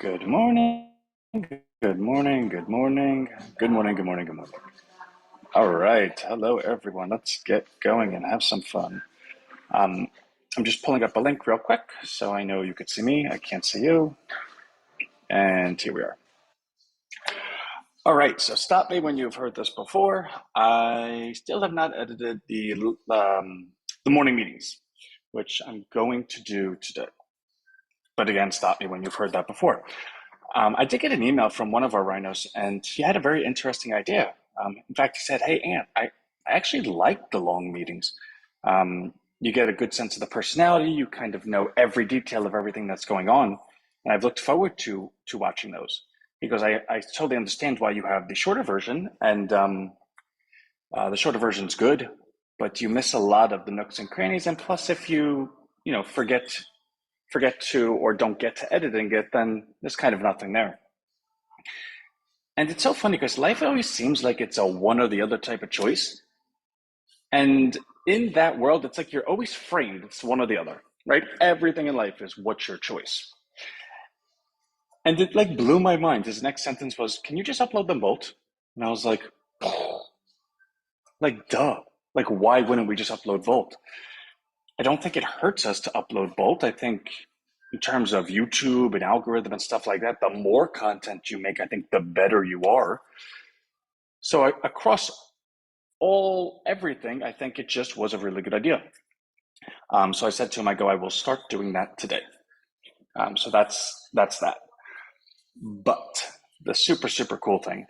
Good morning, good morning, good morning, good morning, good morning, good morning. All right, hello everyone. Let's get going and have some fun. Um, I'm just pulling up a link real quick so I know you could see me. I can't see you. And here we are. All right, so stop me when you've heard this before. I still have not edited the morning meetings, which I'm going to do today. But again, stop me when you've heard that before. I did get an email from one of our rhinos, and he had a very interesting idea. In fact, he said, "Hey, Ant, I actually like the long meetings. You get a good sense of the personality. You kind of know every detail of everything that's going on, and I've looked forward to watching those." He goes, I totally understand why you have the shorter version, and the shorter version's good, but you miss a lot of the nooks and crannies. And plus, if you forget to or don't get to editing it, then there's kind of nothing there. And it's so funny because life always seems like it's a one or the other type of choice. And in that world, it's like you're always framed. It's one or the other, right? Everything in life is what's your choice. And it like blew my mind. His next sentence was, "Can you just upload them both?" And I was like, duh. Like, why wouldn't we just upload Volt? I don't think it hurts us to upload Bolt. I think in terms of YouTube and algorithm and stuff like that, the more content you make, I think the better you are. So across everything, I think it just was a really good idea. So I said to him, I will start doing that today. So that's that. But the super cool thing.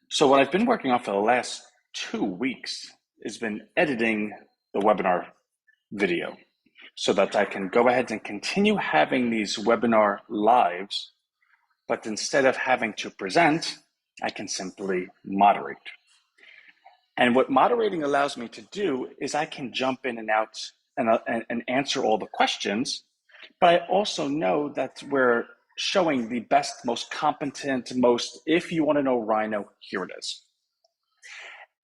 So what I've been working on for the last 2 weeks has been editing the webinar video so that I can go ahead and continue having these webinar lives, but instead of having to present, I can simply moderate. And what moderating allows me to do is I can jump in and out and answer all the questions, but I also know that we're showing the best, most competent, if you want to know Rhino, here it is.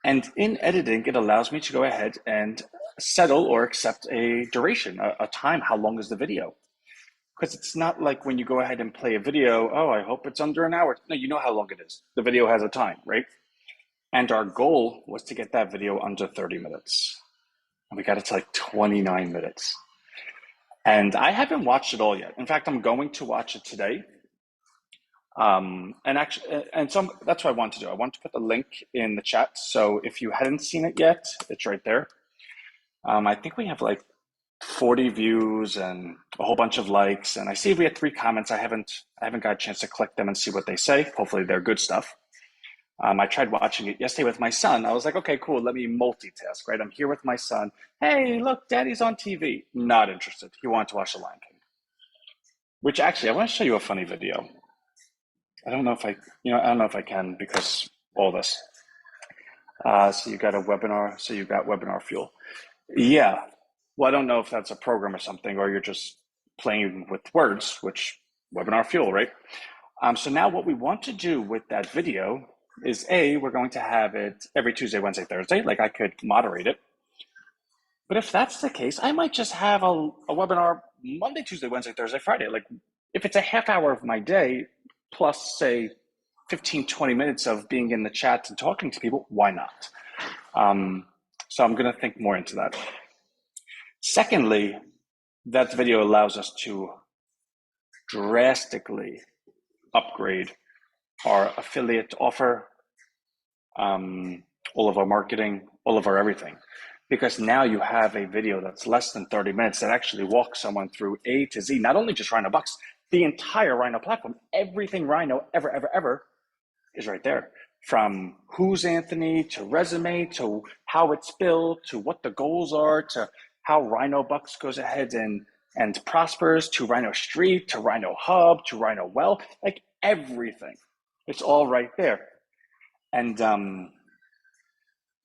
And in editing, it allows me to go ahead and settle or accept a duration, a time. How long is the video? Because it's not like when you go ahead and play a video, oh, I hope it's under an hour. No, you know how long it is. The video has a time, right? And our goal was to get that video under 30 minutes. And we got it to like 29 minutes. And I haven't watched it all yet. In fact, I'm going to watch it today. So that's what I want to do. I want to put the link in the chat. So if you hadn't seen it yet, it's right there. I think we have like 40 views and a whole bunch of likes. And I see we had 3 comments. I haven't got a chance to click them and see what they say. Hopefully they're good stuff. I tried watching it yesterday with my son. I was like, okay, cool. Let me multitask, right? I'm here with my son. Hey, look, Daddy's on TV. Not interested. He wanted to watch The Lion King. Which actually, I want to show you a funny video. I don't know if I can because all this. So you got a webinar. So you got Webinar Fuel. Yeah. Well, I don't know if that's a program or something, or you're just playing with words, which Webinar Fuel, right? So now what we want to do with that video is we're going to have it every Tuesday, Wednesday, Thursday. Like I could moderate it. But if that's the case, I might just have a webinar Monday, Tuesday, Wednesday, Thursday, Friday. Like if it's a half hour of my day plus say 15, 20 minutes of being in the chat and talking to people, why not? So I'm going to think more into that. Secondly, that video allows us to drastically upgrade our affiliate offer, all of our marketing, all of our everything. Because now you have a video that's less than 30 minutes that actually walks someone through A to Z, not only just Rhino Bucks, the entire Rhino platform, everything Rhino ever is right there. From who's Anthony, to resume, to how it's built, to what the goals are, to how Rhino Bucks goes ahead and prospers, to Rhino Street, to Rhino Hub, to Rhino Well, like everything. It's all right there. And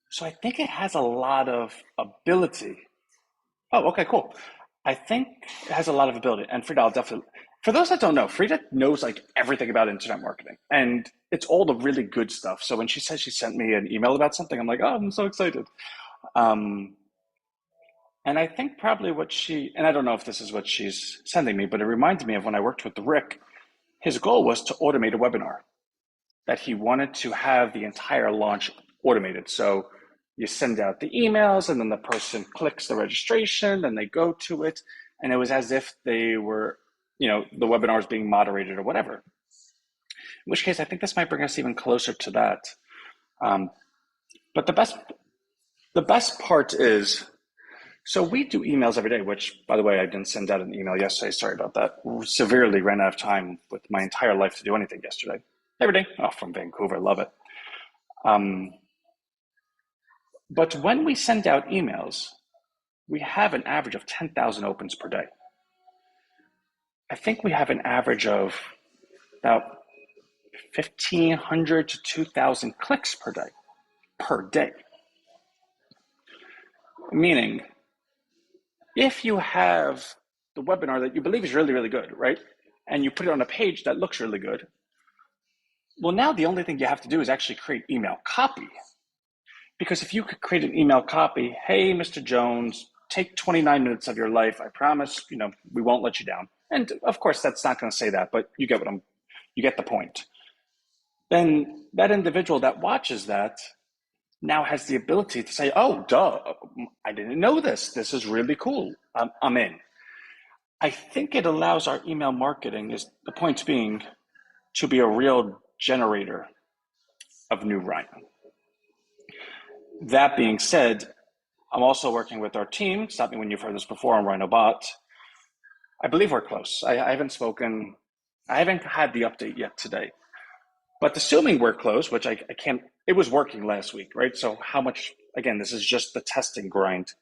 so I think it has a lot of ability. Oh, okay, cool. I think it has a lot of ability. And Frida, I'll definitely, for those that don't know, Frida knows like everything about internet marketing and it's all the really good stuff. So when she says she sent me an email about something, I'm like, oh, I'm so excited. And I think probably and I don't know if this is what she's sending me, but it reminds me of when I worked with Rick his goal was to automate a webinar, that he wanted to have the entire launch automated. So you send out the emails and then the person clicks the registration and they go to it. And it was as if they were, the webinar is being moderated or whatever. In which case, I think this might bring us even closer to that. But the best part is, so we do emails every day, which, by the way, I didn't send out an email yesterday. Sorry about that. Severely ran out of time with my entire life to do anything yesterday. Every day, from Vancouver, love it. But when we send out emails, we have an average of 10,000 opens per day. I think we have an average of about 1,500 to 2,000 clicks per day. Meaning, if you have the webinar that you believe is really, really good, right? And you put it on a page that looks really good, well, now the only thing you have to do is actually create email copy. Because if you could create an email copy, hey, Mr. Jones, take 29 minutes of your life. I promise, we won't let you down. And of course, that's not going to say that, but you get the point. Then that individual that watches that now has the ability to say, oh, duh, I didn't know this. This is really cool. I'm in. I think it allows our email marketing, is the point being, to be a real generator of new Rhino. That being said, I'm also working with our team. Stop me when you've heard this before on Rhino Bot. I believe we're close. I haven't had the update yet today. But assuming we're close, which I can't, it was working last week, right? So how much, again, this is just the testing grind.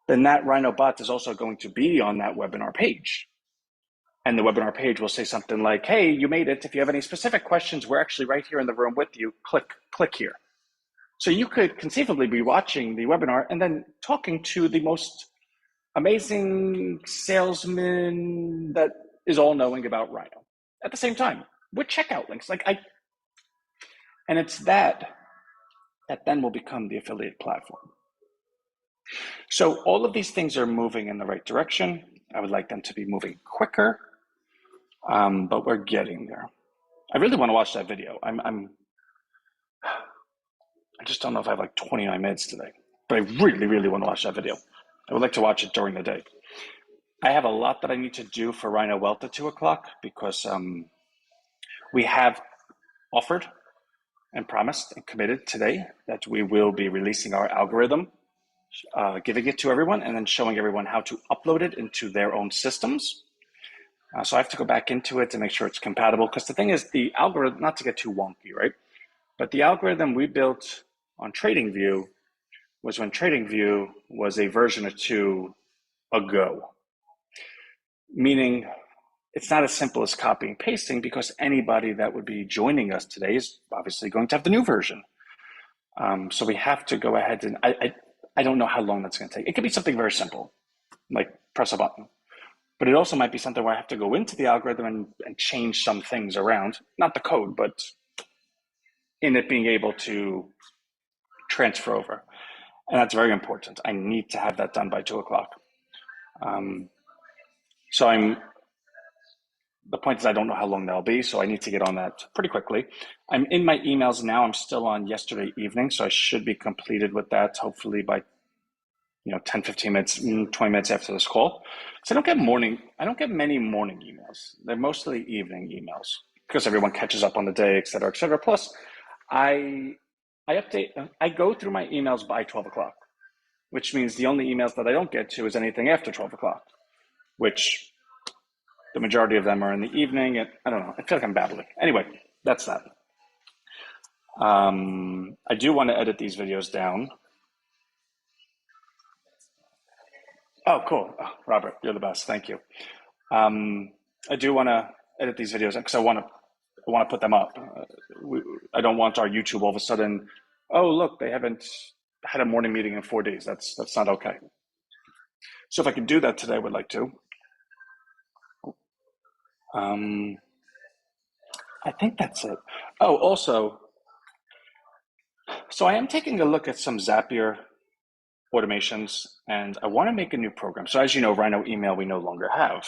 Then that Rhino Bot is also going to be on that webinar page. And the webinar page will say something like, hey, you made it. If you have any specific questions, we're actually right here in the room with you. Click here. So you could conceivably be watching the webinar and then talking to the most amazing salesman that is all knowing about Rhino at the same time with checkout links. And it's that then will become the affiliate platform. So all of these things are moving in the right direction. I would like them to be moving quicker, but we're getting there. I really want to watch that video. I just don't know if I have like 29 minutes today, but I really, really want to watch that video. I would like to watch it during the day. I have a lot that I need to do for Rhino Wealth at 2 o'clock because we have offered and promised and committed today that we will be releasing our algorithm, giving it to everyone and then showing everyone how to upload it into their own systems. So I have to go back into it to make sure it's compatible, because the thing is, the algorithm, not to get too wonky, right? But the algorithm we built on TradingView was when TradingView was a version or two ago. Meaning it's not as simple as copying and pasting, because anybody that would be joining us today is obviously going to have the new version. So we have to go ahead and I don't know how long that's going to take. It could be something very simple, like press a button. But it also might be something where I have to go into the algorithm and change some things around, not the code, but in it being able to transfer over. And that's very important. I need to have that done by 2 o'clock. The point is, I don't know how long that'll be, so I need to get on that pretty quickly. I'm in my emails now. I'm still on yesterday evening, so I should be completed with that hopefully by 10, 15 minutes, 20 minutes after this call. So I don't get many morning emails. They're mostly evening emails because everyone catches up on the day, et cetera, et cetera. Plus, I go through my emails by 12 o'clock, which means the only emails that I don't get to is anything after 12 o'clock, which the majority of them are in the evening. And I don't know. I feel like I'm babbling. Anyway, that's that. I do want to edit these videos down. Oh, cool. Oh, Robert, you're the best. Thank you. I do want to edit these videos because I want to put them up. I don't want our YouTube all of a sudden, oh, look, they haven't had a morning meeting in 4 days. That's not okay. So if I can do that today, I would like to. I think that's it. Oh, also, so I am taking a look at some Zapier automations, and I want to make a new program. So as you know, Rhino email we no longer have,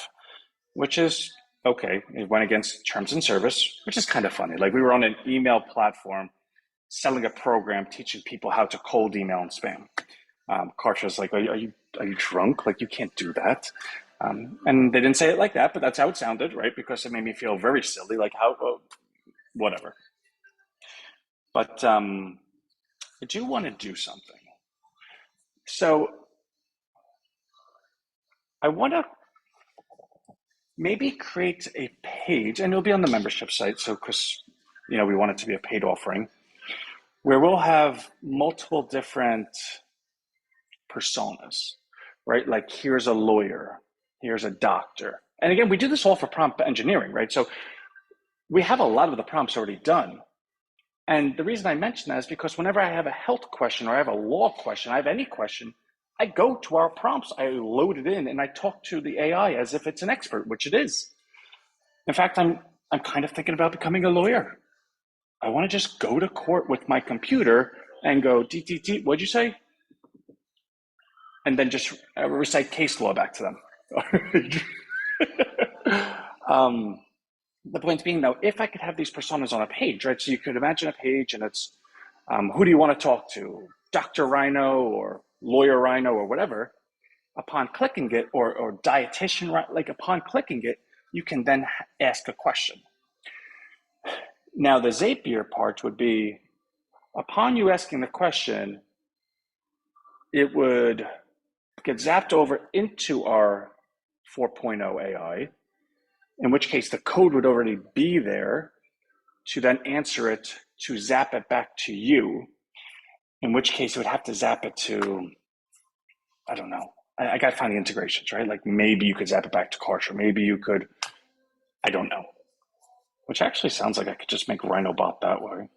which is Okay, it went against terms and service, which is kind of funny. Like we were on an email platform selling a program teaching people how to cold email and spam. Karsha's like, are you drunk? Like you can't do that. And they didn't say it like that, but that's how it sounded, right? Because it made me feel very silly, like how, whatever. But I do want to do something. So I want to maybe create a page, and it'll be on the membership site. So, because we want it to be a paid offering, where we'll have multiple different personas, right? Like here's a lawyer, here's a doctor. And again, we do this all for prompt engineering, right? So we have a lot of the prompts already done. And the reason I mention that is because whenever I have a health question or I have a law question, I have any question, I go to our prompts, I load it in, and I talk to the AI as if it's an expert, which it is. In fact, I'm kind of thinking about becoming a lawyer. I want to just go to court with my computer and go, what'd you say? And then just recite case law back to them. The point being, though, if I could have these personas on a page, right? So you could imagine a page and it's who do you want to talk to? Dr. Rhino or Lawyer Rhino or whatever. Upon clicking it, or dietitian, like upon clicking it, you can then ask a question. Now, the Zapier part would be, upon you asking the question, it would get zapped over into our 4.0 AI, in which case the code would already be there to then answer it, to zap it back to you, in which case it would have to zap it to, I don't know. I got to find the integrations, right? Like maybe you could zap it back to Karcher. Maybe you could, I don't know. Which actually sounds like I could just make RhinoBot that way.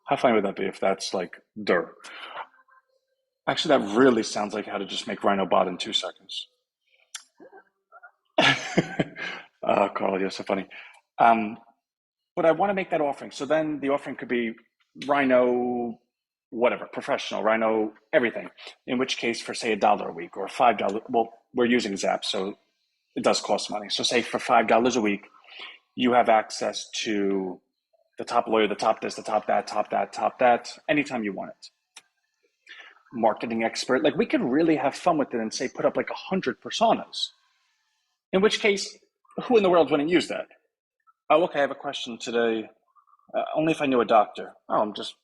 How funny would that be if that's like dirt? Actually, that really sounds like how to just make RhinoBot in 2 seconds. Carl, you're so funny. But I want to make that offering. So then the offering could be Rhino, whatever, professional, Rhino, everything. In which case, for say $1 a week or $5, well, we're using Zap, so it does cost money. So say for $5 a week, you have access to the top lawyer, the top this, the top that, top that, top that, anytime you want it. Marketing expert, like we could really have fun with it and say put up like 100 personas. In which case, who in the world wouldn't use that? Oh, okay, I have a question today. Only if I knew a doctor. Oh, I'm just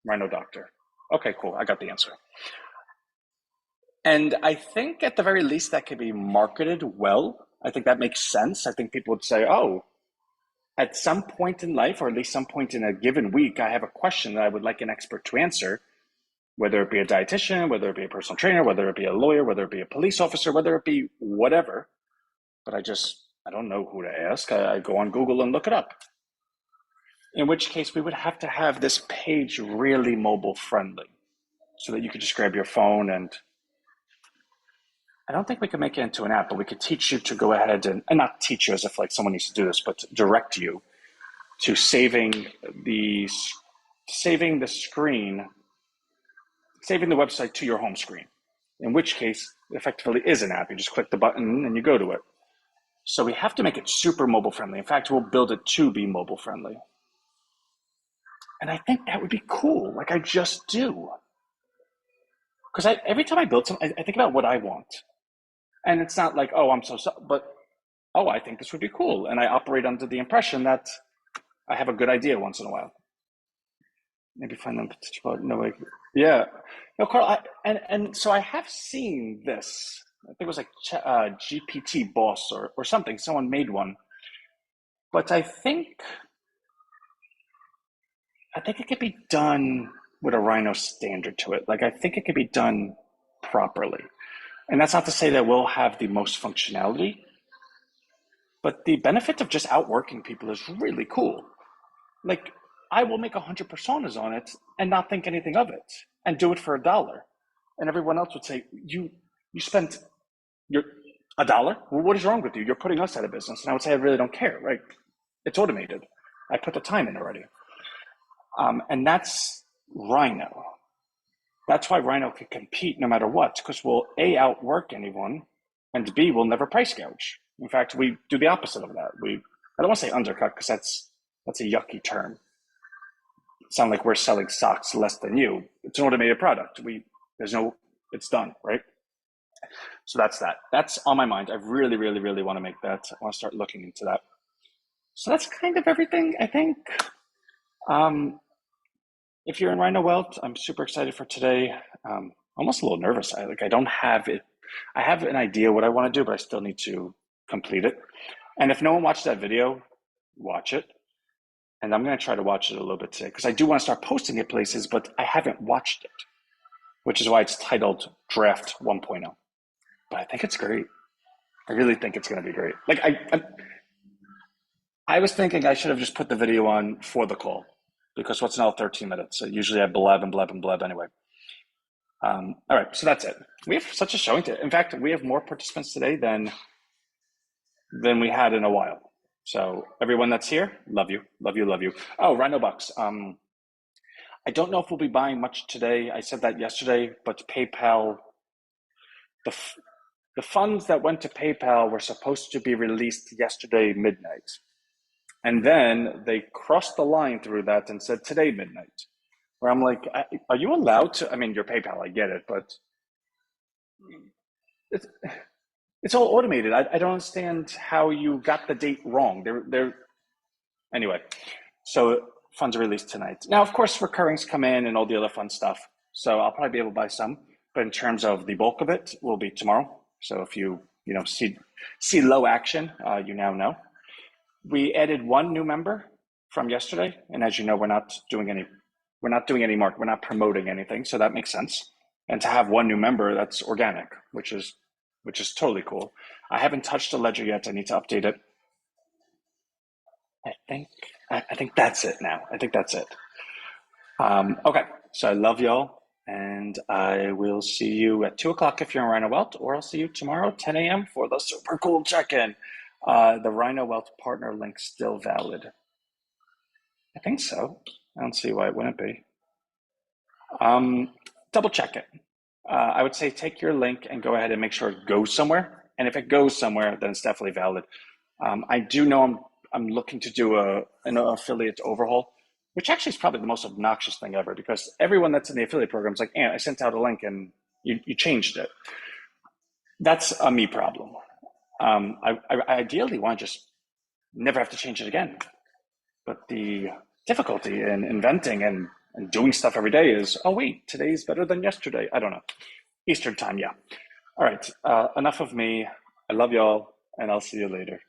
Rhino doctor. Okay, cool. I got the answer. And I think at the very least that could be marketed well. I think that makes sense. I think people would say, oh, at some point in life, or at least some point in a given week, I have a question that I would like an expert to answer, whether it be a dietitian, whether it be a personal trainer, whether it be a lawyer, whether it be a police officer, whether it be whatever. But I don't know who to ask. I go on Google and look it up. In which case we would have to have this page really mobile friendly so that you could just grab your phone, and I don't think we could make it into an app, but we could teach you to go ahead and not teach you as if like someone needs to do this, but direct you to saving the screen, saving the website to your home screen, in which case effectively is an app. You just click the button and you go to it. So we have to make it super mobile friendly. In fact, we'll build it to be mobile friendly. And I think that would be cool. Like I just do. Because every time I build something, I think about what I want. And it's not like, oh, I'm so, but, oh, I think this would be cool. And I operate under the impression that I have a good idea once in a while. Maybe find them, no way. Yeah. No, Carl, and so I have seen this. I think it was like GPT Boss or something. Someone made one. But I think it could be done with a Rhino standard to it. Like I think it could be done properly. And that's not to say that we'll have the most functionality, but the benefit of just outworking people is really cool. Like I will make 100 personas on it and not think anything of it and do it for $1. And everyone else would say, you spent your $1? Well, what is wrong with you? You're putting us out of business. And I would say, I really don't care, right? It's automated. I put the time in already. And that's Rhino. That's why Rhino can compete no matter what, because we'll A, outwork anyone, and B, we'll never price gouge. In fact, we do the opposite of that. I don't want to say undercut because that's a yucky term. It sounds like we're selling socks less than you. It's an automated product. There's no, it's done, right? So that's that. That's on my mind. I really, really, really want to make that. I want to start looking into that. So that's kind of everything, I think. Um, if you're in Rhino Welt, I'm super excited for today. Almost a little nervous. I don't have it. I have an idea what I want to do, but I still need to complete it. And if no one watched that video, watch it. And I'm going to try to watch it a little bit today because I do want to start posting it places, but I haven't watched it, which is why it's titled Draft 1.0. But I think it's great. I really think it's going to be great. Like I was thinking I should have just put the video on for the call because what's now 13 minutes? So usually I blab and blab and blab anyway. All right, so that's it. We have such a showing today. In fact, we have more participants today than we had in a while. So everyone that's here, love you, love you, love you. Oh, Rhino Bucks. I don't know if we'll be buying much today. I said that yesterday, but PayPal, the funds that went to PayPal were supposed to be released yesterday midnight. And then they crossed the line through that and said today midnight. Where I'm like, are you allowed to? I mean, your PayPal, I get it, but it's, it's all automated. I don't understand how you got the date wrong. Anyway. So funds are released tonight. Now, of course, recurrings come in and all the other fun stuff. So I'll probably be able to buy some. But in terms of the bulk of it, will be tomorrow. So if you see low action, you now know. We added one new member from yesterday, and as you know, we're not doing any market, we're not promoting anything, so that makes sense. And to have one new member, that's organic, which is totally cool. I haven't touched the ledger yet. I need to update it. I think that's it now. I think that's it. Okay, so I love y'all, and I will see you at 2 o'clock if you're in Rhino Welt, or I'll see you tomorrow, 10 a.m. for the super cool check-in. The Rhino Welt partner link still valid. I think so. I don't see why it wouldn't be. Double check it. I would say take your link and go ahead and make sure it goes somewhere. And if it goes somewhere, then it's definitely valid. I do know I'm looking to do an affiliate overhaul, which actually is probably the most obnoxious thing ever because everyone that's in the affiliate program is like, I sent out a link and you changed it. That's a me problem. I ideally want to just never have to change it again. But the difficulty in inventing and doing stuff every day is, oh, wait, today's better than yesterday. I don't know. Eastern time, yeah. All right, enough of me. I love y'all, and I'll see you later.